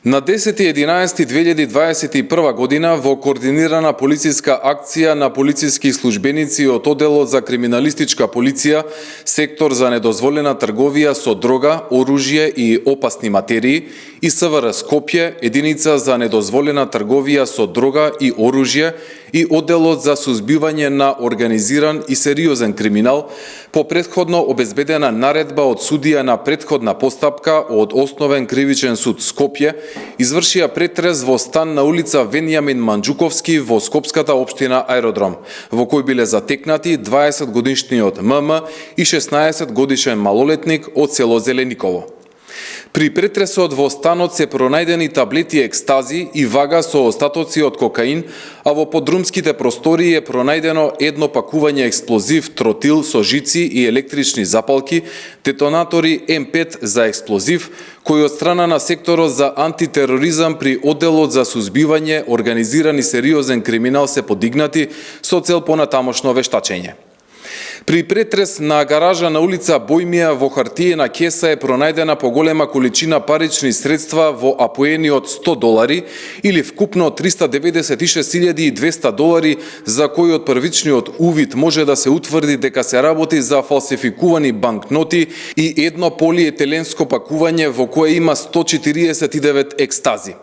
На 10.11.2021 година во координирана полициска акција на полициски службеници од Оделот за криминалистичка полиција, сектор за недозволена трговија со дрога, оружје и опасни материи, и СВР Скопје, единица за недозволена трговија со дрога и оружје и Оделот за сузбивање на организиран и сериозен криминал, по претходно обезбедена наредба од судија на претходна постапка од Основен кривичен суд Скопје, извршија претрес во стан на улица Венијамин Манџуковски во Скопската општина Аеродром, во кој биле затекнати 20-годишниот ММ и 16-годишен малолетник од село Зелениково. При претресот во станот се пронајдени таблети екстази и вага со остатоци од кокаин, а во подрумските простории е пронајдено едно пакување експлозив тротил со жици и електрични запалки, детонатори М5 за експлозив, кој од страна на секторот за антитероризам при Оделот за сузбивање организиран и сериозен криминал се подигнати со цел понатамошно вештачење. При претрес на гаража на улица Бојмија во хартиена кеса е пронајдена поголема количина парични средства во апоени од $100 или вкупно $396.200, за кои од првичниот увид може да се утврди дека се работи за фалсификувани банкноти и едно полиетиленско пакување во кое има 149 екстази.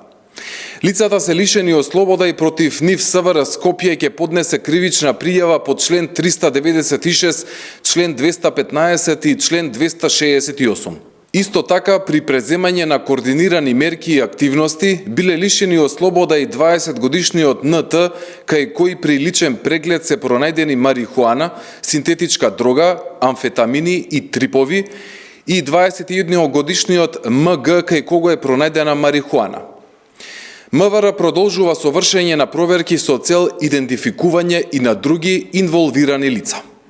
Лицата се лишени од слобода и против нив СВР Скопје ќе поднесе кривична пријава по член 396, член 215 и член 268. Исто така, при преземање на координирани мерки и активности, биле лишени од слобода и 20-годишниот НТ, кај кој при личен преглед се пронајдени марихуана, синтетичка дрога, амфетамини и трипови, и 21-годишниот МГ, кај кого е пронајдена марихуана. МВР продолжува со вршење на проверки со цел идентификување и на други инволвирани лица.